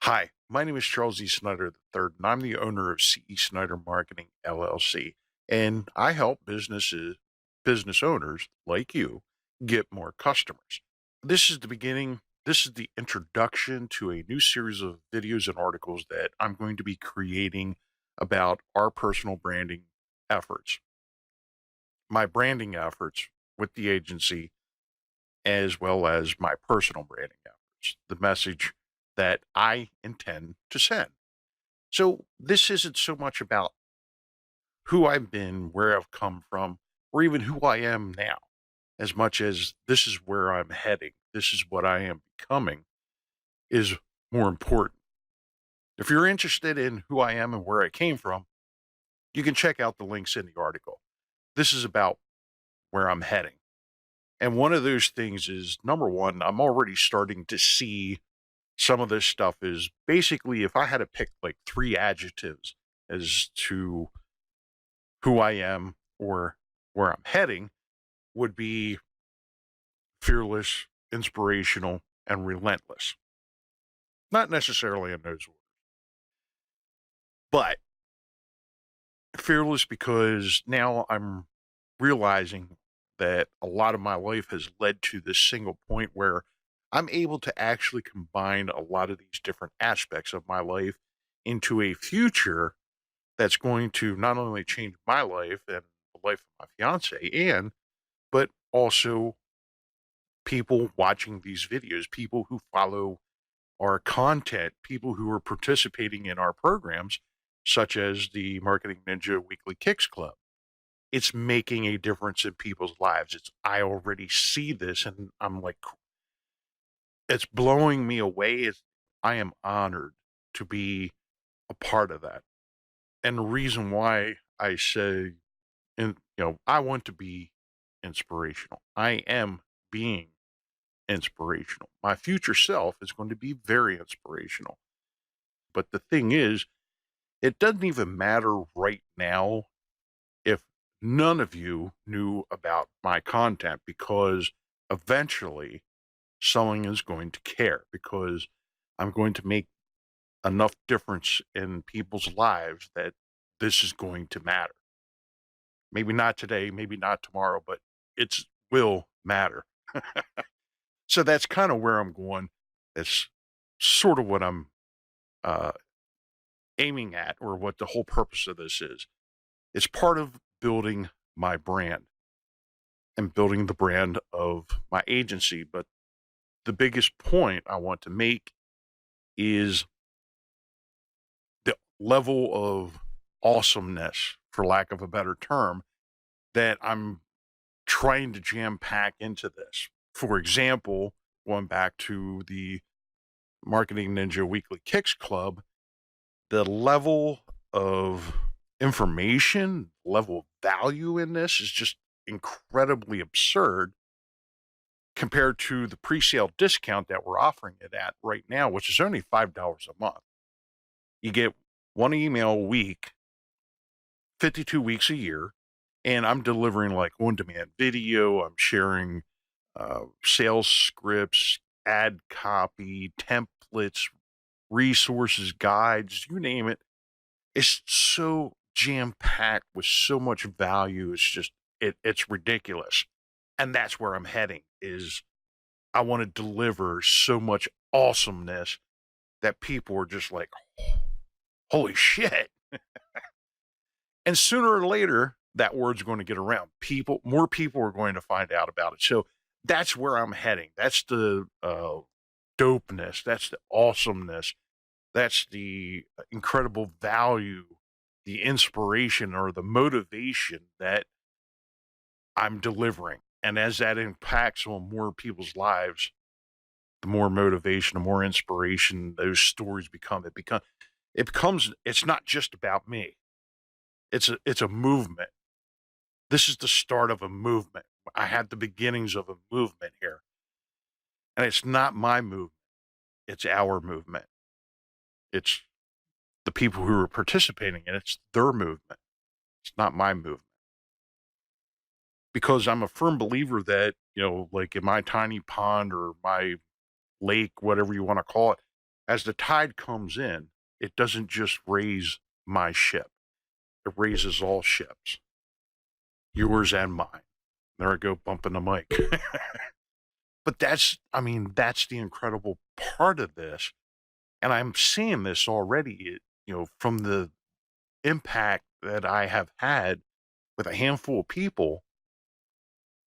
Hi, my name is Charles E. Snyder III, and I'm the owner of CE Snyder Marketing LLC. And I help business owners like you, get more customers. This is the beginning, this is the introduction to a new series of videos and articles that I'm going to be creating about our personal branding efforts, my branding efforts with the agency, as well as my personal branding efforts, the message that I intend to send. So this isn't so much about who I've been, where I've come from, or even who I am now, as much as this is where I'm heading. This is what I am becoming is more important. If you're interested in who I am and where I came from, you can check out the links in the article. This is about where I'm heading. And one of those things is number one, I'm already starting to see some of this stuff is basically if I had to pick like three adjectives as to who I am or where I'm heading would be fearless, inspirational, and relentless. Not necessarily in those orders, but fearless because now I'm realizing that a lot of my life has led to this single point where I'm able to actually combine a lot of these different aspects of my life into a future that's going to not only change my life and the life of my fiance but also people watching these videos, people who follow our content, people who are participating in our programs, such as the Marketing Ninja Weekly Kicks Club. It's making a difference in people's lives. I already see this and I'm like, it's blowing me away. I am honored to be a part of that. And the reason why I say, I want to be inspirational. I am being inspirational. My future self is going to be very inspirational. But the thing is, it doesn't even matter right now if none of you knew about my content because eventually someone is going to care because I'm going to make enough difference in people's lives that this is going to matter. Maybe not today, maybe not tomorrow, but it will matter. So that's kind of where I'm going. It's sort of what I'm uh, aiming at, or what the whole purpose of this is. It's part of building my brand and building the brand of my agency. But the biggest point I want to make is the level of awesomeness, for lack of a better term, that I'm trying to jam pack into this. For example, going back to the Marketing Ninja Weekly Kicks Club, the level of information, level of value in this is just incredibly absurd compared to the pre-sale discount that we're offering it at right now, which is only $5 a month. You get one email a week, 52 weeks a year, and I'm delivering like on-demand video. I'm sharing sales scripts, ad copy, templates, resources, guides, you name it. It's so jam-packed with so much value. It's just it's ridiculous. And that's where I'm heading is I want to deliver so much awesomeness that people are just like, holy shit. And sooner or later, that word's going to get around. More people are going to find out about it. So that's where I'm heading. That's the dopeness. That's the awesomeness. That's the incredible value, the inspiration or the motivation that I'm delivering. And as that impacts on more people's lives, the more motivation, the more inspiration those stories become. It's not just about me. It's a movement. This is the start of a movement. I had the beginnings of a movement here. And it's not my movement. It's our movement. It's the people who are participating in it. It's their movement. It's not my movement. Because I'm a firm believer that, like in my tiny pond or my lake, whatever you want to call it, as the tide comes in, it doesn't just raise my ship, it raises all ships, yours and mine. There I go, bumping the mic. But that's the incredible part of this. And I'm seeing this already, from the impact that I have had with a handful of people,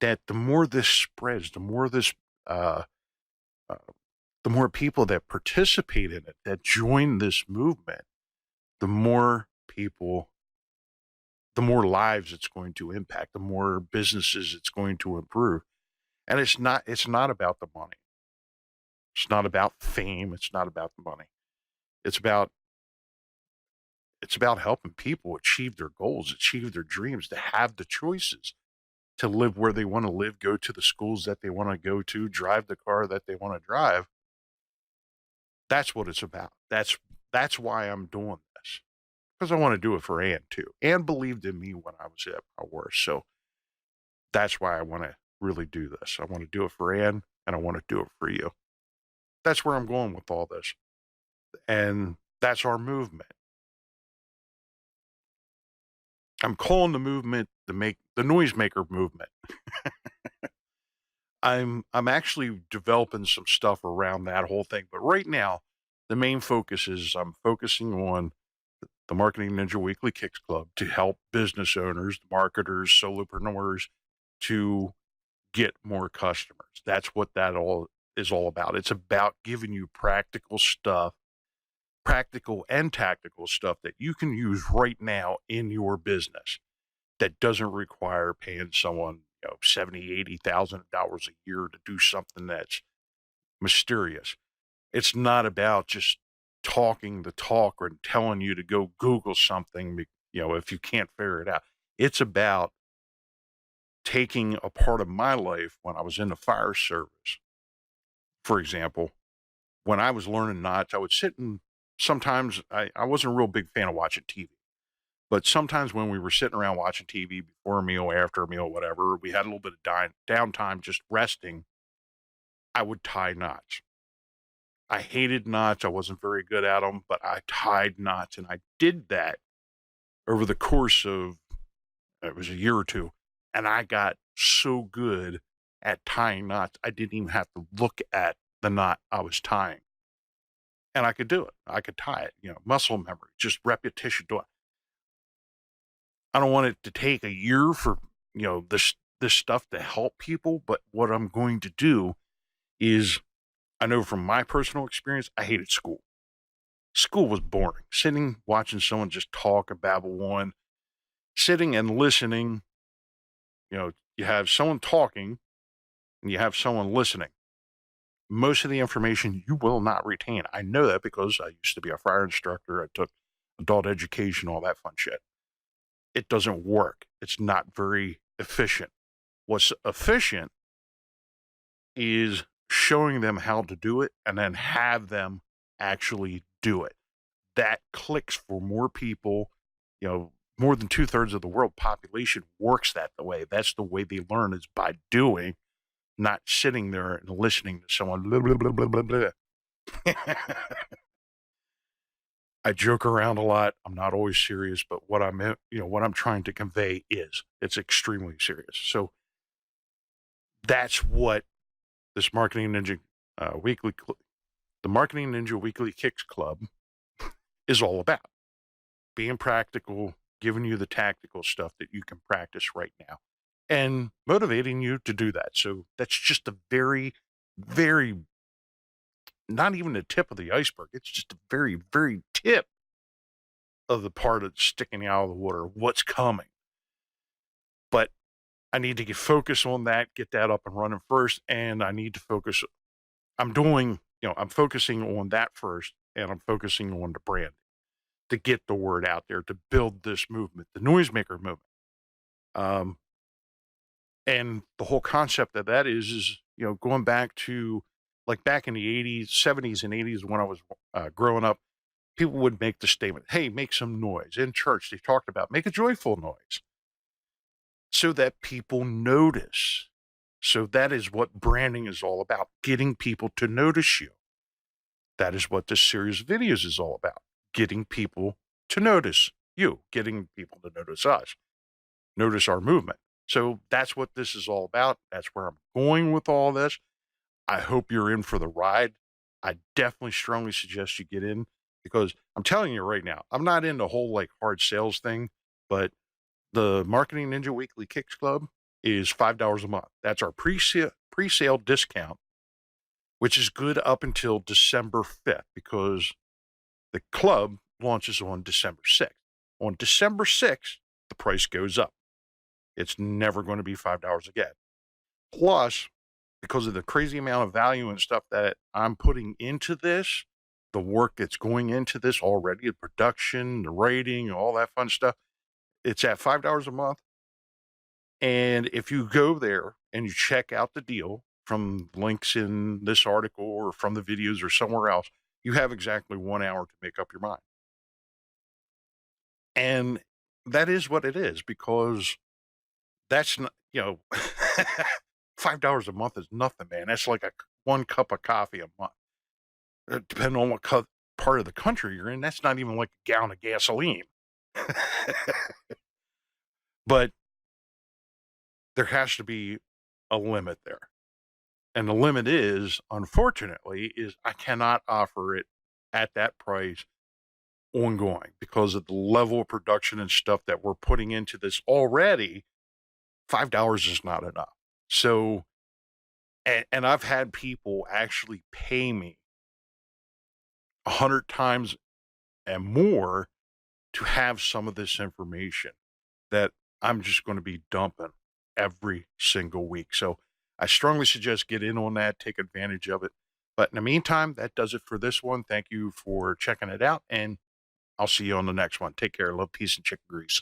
that the more this spreads, uh, uh, the more people that participate in it, that join this movement, the more people, the more lives it's going to impact, the more businesses it's going to improve. And it's not about the money. It's not about fame. It's not about the money. It's about it's about helping people achieve their goals, achieve their dreams, to have the choices to live where they want to live, go to the schools that they want to go to, drive the car that they want to drive. That's what it's about. That's why I'm doing this. Because I want to do it for Ann too. Ann believed in me when I was at my worst. So that's why I want to really do this. I want to do it for Ann, and I want to do it for you. That's where I'm going with all this. And that's our movement. I'm calling the movement the noisemaker movement. I'm actually developing some stuff around that whole thing. But right now, the main focus is I'm focusing on the Marketing Ninja Weekly Kicks Club to help business owners, marketers, solopreneurs to get more customers. That's what that all is all about. It's about giving you practical stuff, practical and tactical stuff that you can use right now in your business that doesn't require paying someone, $70,000, $80,000 a year to do something that's mysterious. It's not about just talking the talk or telling you to go Google something, if you can't figure it out. It's about taking a part of my life when I was in the fire service. For example, when I was learning knots, I would sit and sometimes I wasn't a real big fan of watching TV. But sometimes when we were sitting around watching TV before a meal, after a meal, whatever, we had a little bit of downtime just resting, I would tie knots. I hated knots. I wasn't very good at them, but I tied knots. And I did that over the course of, it was a year or two. And I got so good at tying knots, I didn't even have to look at the knot I was tying. And I could do it. I could tie it, muscle memory, just repetition. I don't want it to take a year for, this stuff to help people. But what I'm going to do is, I know from my personal experience, I hated school. School was boring. Sitting, watching someone just talk and babble on, sitting and listening. You have someone talking and you have someone listening. Most of the information you will not retain. I know that because I used to be a fire instructor. I took adult education, all that fun shit. It doesn't work. It's not very efficient. What's efficient is showing them how to do it and then have them actually do it. That clicks for more people. More than 2/3 of the world population works that the way. That's the way they learn, is by doing, not sitting there and listening to someone. Blah, blah, blah, blah, blah, blah. I joke around a lot. I'm not always serious, but what I'm trying to convey is it's extremely serious. So that's what this Marketing Ninja the Marketing Ninja Weekly Kicks Club is all about. Being practical, giving you the tactical stuff that you can practice right now, and motivating you to do that. So that's just a very, very, not even the tip of the iceberg. It's just a very, very tip of the part that's sticking out of the water, what's coming. But I need to get focused on that, get that up and running first. And I need to focus. I'm focusing on that first, and I'm focusing on the brand to get the word out there, to build this movement, the noisemaker movement. And the whole concept of that is going back to, like, back in the 80s, 70s and 80s, when I was growing up, people would make the statement, hey, make some noise. In church, they talked about make a joyful noise so that people notice. So that is what branding is all about, getting people to notice you. That is what this series of videos is all about. Getting people to notice you, getting people to notice us, notice our movement. So that's what this is all about. That's where I'm going with all this. I hope you're in for the ride. I definitely strongly suggest you get in because I'm telling you right now, I'm not in the whole like hard sales thing, but the Marketing Ninja Weekly Kicks Club is $5 a month. That's our pre-sale discount, which is good up until December 5th because the club launches on December 6th. On December 6th, the price goes up. It's never going to be $5 again. Plus, because of the crazy amount of value and stuff that I'm putting into this, the work that's going into this already, the production, the writing, all that fun stuff, it's at $5 a month. And if you go there and you check out the deal from links in this article or from the videos or somewhere else, you have exactly 1 hour to make up your mind. And that is what it is because that's not, $5 a month is nothing, man. That's like one cup of coffee a month. Depending on what part of the country you're in, that's not even like a gallon of gasoline. But there has to be a limit there. And the limit is, unfortunately, is I cannot offer it at that price ongoing because of the level of production and stuff that we're putting into this already. $5 is not enough. So, and I've had people actually pay me 100 times and more to have some of this information that I'm just going to be dumping every single week. So I strongly suggest get in on that, take advantage of it. But in the meantime, that does it for this one. Thank you for checking it out, and I'll see you on the next one. Take care. Love, peace, and chicken grease.